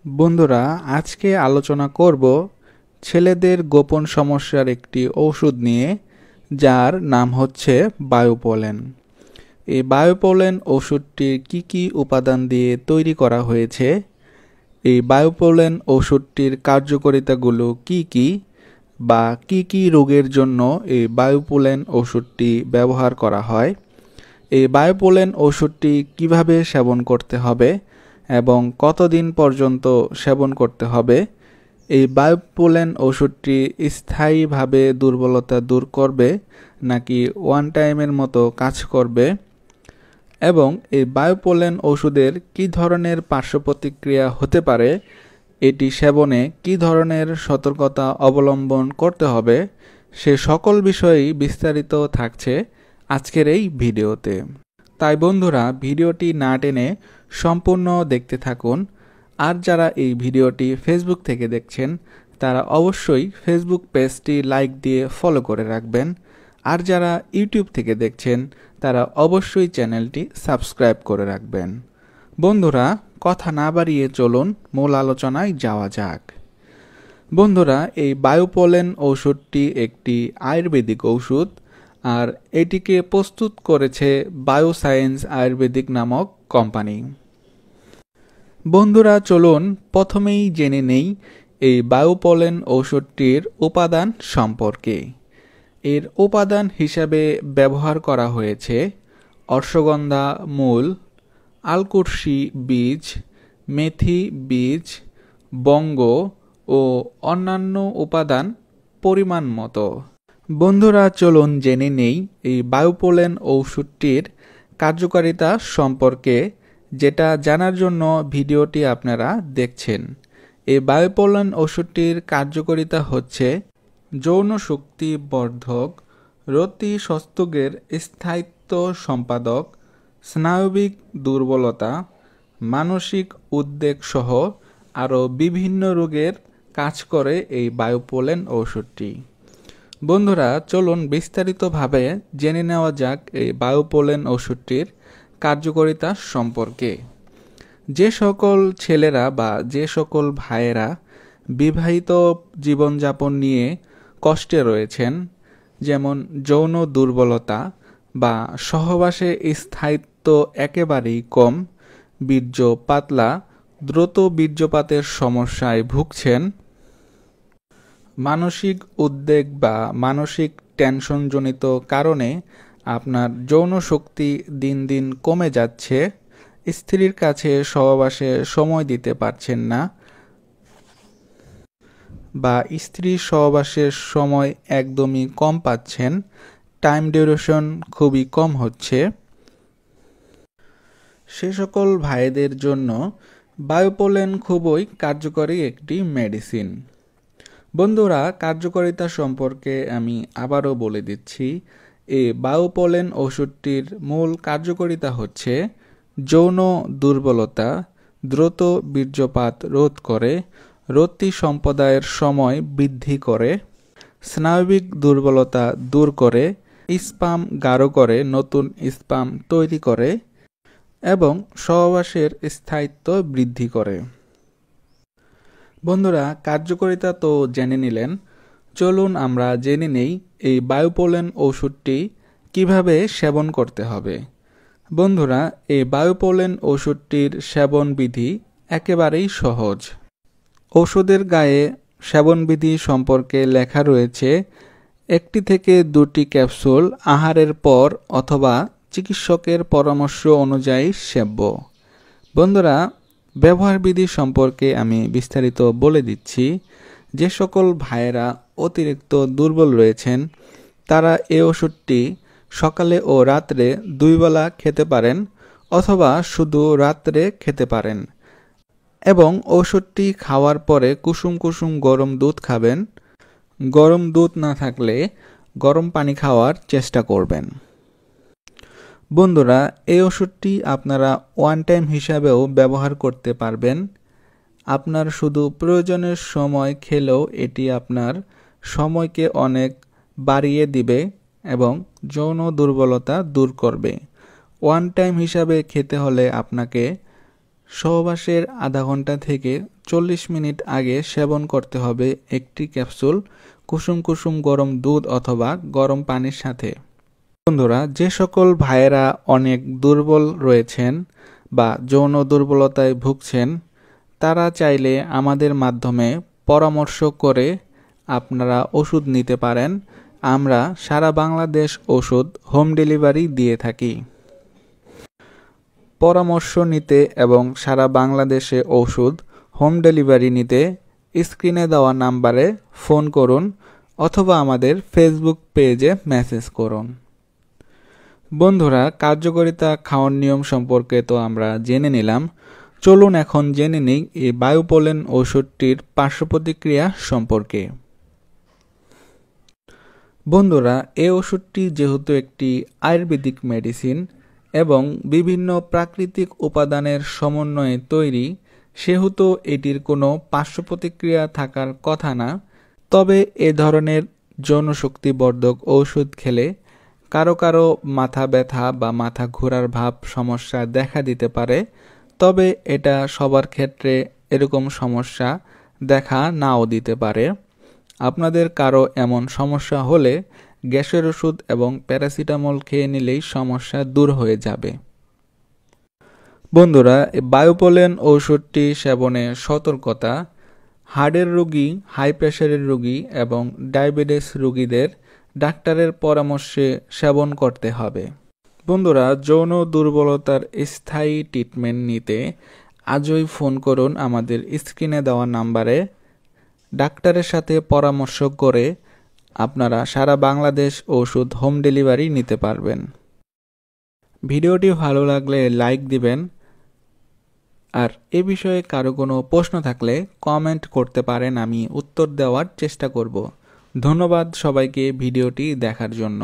বন্ধুরা, আজকে আলোচনা করব ছেলেদের গোপন সমস্যার একটি ঔষধ নিয়ে, যার নাম হচ্ছে বায়োপোলেন। এই বায়োপোলেন ওষুধটির কি কি উপাদান দিয়ে তৈরি করা হয়েছে, এই বায়োপোলেন ওষুধটির কার্যকারিতাগুলো কি কি, বা কি কি রোগের জন্য এই বায়োপোলেন ওষুধটি ব্যবহার করা হয়, এই বায়োপোলেন ওষুধটি কিভাবে সেবন করতে হবে এবং কতদিন পর্যন্ত সেবন করতে হবে, এই বায়োপোলেন ওষুধটি স্থায়ীভাবে দুর্বলতা দূর করবে নাকি ওয়ান টাইমের মতো কাজ করবে, এবং এই বায়োপোলেন ওষুধের কী ধরনের পার্শ্ব প্রতিক্রিয়া হতে পারে, এটি সেবনে কী ধরনের সতর্কতা অবলম্বন করতে হবে, সে সকল বিষয়েই বিস্তারিত থাকছে আজকের এই ভিডিওতে। তাই বন্ধুরা, ভিডিওটি না টেনে সম্পূর্ণ দেখতে থাকুন। আর যারা এই ভিডিওটি ফেসবুক থেকে দেখছেন, তারা অবশ্যই ফেসবুক পেজটি লাইক দিয়ে ফলো করে রাখবেন। আর যারা ইউটিউব থেকে দেখছেন, তারা অবশ্যই চ্যানেলটি সাবস্ক্রাইব করে রাখবেন। বন্ধুরা, কথা না বাড়িয়ে চলুন মূল আলোচনায় যাওয়া যাক। বন্ধুরা, এই বায়োপোলেন ঔষধটি একটি আয়ুর্বেদিক ঔষধ, আর এটিকে প্রস্তুত করেছে বায়োসায়েন্স আয়ুর্বেদিক নামক কোম্পানি। বন্ধুরা, চলুন প্রথমেই জেনে নেই এই বায়োপোলেন ঔষধটির উপাদান সম্পর্কে। এর উপাদান হিসাবে ব্যবহার করা হয়েছে অশ্বগন্ধা মূল, আলকুরশি বীজ, মেথি বীজ, বঙ্গ ও অন্যান্য উপাদান পরিমাণ মতো। বন্ধুরা, চলুন জেনে নেই এই বায়োপোলেন ঔষধটির কার্যকারিতা সম্পর্কে, যেটা জানার জন্য ভিডিওটি আপনারা দেখছেন। এই বায়োপোলেন ওষুধটির কার্যকারিতা হচ্ছে যৌন শক্তি বর্ধক, রতি সস্তকের স্থায়িত্ব সম্পাদক, স্নায়বিক দুর্বলতা, মানসিক উদ্বেগ সহ আরও বিভিন্ন রোগের কাজ করে এই বায়োপোলেন ওষুধটি। বন্ধুরা, চলুন বিস্তারিতভাবে জেনে নেওয়া যাক এই বায়োপোলেন ওষুধটির কার্যকারিতা সম্পর্কে। যে সকল ছেলেরা বা যে সকল ভাইয়েরা বিবাহিত জীবনযাপন নিয়ে কষ্টে রয়েছেন, যেমন যৌন দুর্বলতা বা সহবাসে স্থায়িত্ব একেবারেই কম, বীর্য পাতলা, দ্রুত বীর্যপাতের সমস্যায় ভুগছেন, মানসিক উদ্বেগ বা মানসিক টেনশনজনিত কারণে আপনার যৌন শক্তি দিন দিন কমে যাচ্ছে, স্ত্রীর কাছে সহবাসে সময় দিতে পারছেন না, বা স্ত্রীর সহবাসের সময় একদমই কম পাচ্ছেন, টাইম ডিউরেশন খুবই কম হচ্ছে, সে সকল ভাইদের জন্য বায়োপোলেন খুবই কার্যকরী একটি মেডিসিন। বন্ধুরা, কার্যকারিতা সম্পর্কে আমি আবারও বলে দিচ্ছি। এই বায়োপোলেন ওষুধটির মূল কার্যকারিতা হচ্ছে যৌন দুর্বলতা, দ্রুত বীর্যপাত রোধ করে, রতি সম্প্রদায়ের সময় বৃদ্ধি করে, স্নায়বিক দুর্বলতা দূর করে, স্পাম গাঢ় করে, নতুন স্পাম তৈরি করে এবং সহবাসের স্থায়িত্ব বৃদ্ধি করে। বন্ধুরা, কার্যকারিতা তো জেনে নিলেন, চলুন আমরা জেনে নেই এই বায়োপোলেন ওষুধটি কিভাবে সেবন করতে হবে। বন্ধুরা, এই বায়োপোলেন ওষুধটির সেবন বিধি একেবারেই সহজ। ওষুধের গায়ে সেবনবিধি সম্পর্কে লেখা রয়েছে 1 থেকে 2টি ক্যাপসুল আহারের পর অথবা চিকিৎসকের পরামর্শ অনুযায়ী সেব্য। বন্ধুরা, ব্যবহার বিধি সম্পর্কে আমি বিস্তারিত বলে দিচ্ছি। যে সকল ভাইয়েরা অতিরিক্ত দুর্বল রয়েছেন, তারা এই ওষুধটি সকালে ও রাত্রে 2 বেলা খেতে পারেন অথবা শুধু রাত্রে খেতে পারেন, এবং ওষুধটি খাওয়ার পরে কুসুম কুসুম গরম দুধ খাবেন। গরম দুধ না থাকলে গরম পানি খাওয়ার চেষ্টা করবেন। বন্ধুরা, এই ওষুধটি আপনারা ওয়ান টাইম হিসাবেও ব্যবহার করতে পারবেন। আপনার শুধু প্রয়োজনের সময় খেলেও এটি আপনার সময়কে অনেক বাড়িয়ে দিবে এবং যৌন দুর্বলতা দূর করবে। ওয়ান টাইম হিসাবে খেতে হলে আপনাকে সহবাসের আধা ঘন্টা থেকে 40 মিনিট আগে সেবন করতে হবে একটি ক্যাপসুল কুসুম কুসুম গরম দুধ অথবা গরম পানির সাথে। বন্ধুরা, যে সকল ভাইয়েরা অনেক দুর্বল রয়েছেন বা যৌন দুর্বলতায় ভুগছেন, তারা চাইলে আমাদের মাধ্যমে পরামর্শ করে আপনারা ওষুধ নিতে পারেন। আমরা সারা বাংলাদেশ ওষুধ হোম ডেলিভারি দিয়ে থাকি। পরামর্শ নিতে এবং সারা বাংলাদেশে ওষুধ হোম ডেলিভারি নিতে স্ক্রিনে দেওয়া নাম্বারে ফোন করুন অথবা আমাদের ফেসবুক পেজে মেসেজ করুন। বন্ধুরা, কার্যকারিতা খাওয়ার নিয়ম সম্পর্কে তো আমরা জেনে নিলাম। চলুন এখন জেনে নিই এই বায়োপোলেন ওষুধটির পার্শ্ব প্রতিক্রিয়া সম্পর্কে। বন্ধুরা, এই ওষুধটি যেহেতু একটি আয়ুর্বেদিক মেডিসিন এবং বিভিন্ন প্রাকৃতিক উপাদানের সমন্বয়ে তৈরি, সেহেতু এটির কোনো পার্শ্ব প্রতিক্রিয়া থাকার কথা না। তবে এ ধরনের যৌনশক্তিবর্ধক ঔষধ খেলে কারো কারো মাথা ব্যথা বা মাথা ঘোরার ভাব সমস্যা দেখা দিতে পারে। তবে এটা সবার ক্ষেত্রে এরকম সমস্যা দেখা নাও দিতে পারে। আপনাদের কারো এমন সমস্যা হলে গ্যাসের ওষুধ এবং প্যারাসিটামল খেয়ে নিলেই সমস্যা দূর হয়ে যাবে। বন্ধুরা, বায়োপোলেন ঔষধটি সেবনে সতর্কতা: হার্টের রোগী, হাই প্রেশারের রোগী এবং ডায়াবেটিস রোগীদের ডাক্তারের পরামর্শে সেবন করতে হবে। বন্ধুরা, যৌন দুর্বলতার স্থায়ী ট্রিটমেন্ট নিতে আজই ফোন করুন আমাদের স্ক্রিনে দেওয়া নাম্বারে। ডাক্তারের সাথে পরামর্শ করে আপনারা সারা বাংলাদেশ ওষুধ হোম ডেলিভারি নিতে পারবেন। ভিডিওটি ভালো লাগলে লাইক দিবেন, আর এ বিষয়ে কারো কোনো প্রশ্ন থাকলে কমেন্ট করতে পারেন, আমি উত্তর দেওয়ার চেষ্টা করব। ধন্যবাদ সবাইকে ভিডিওটি দেখার জন্য।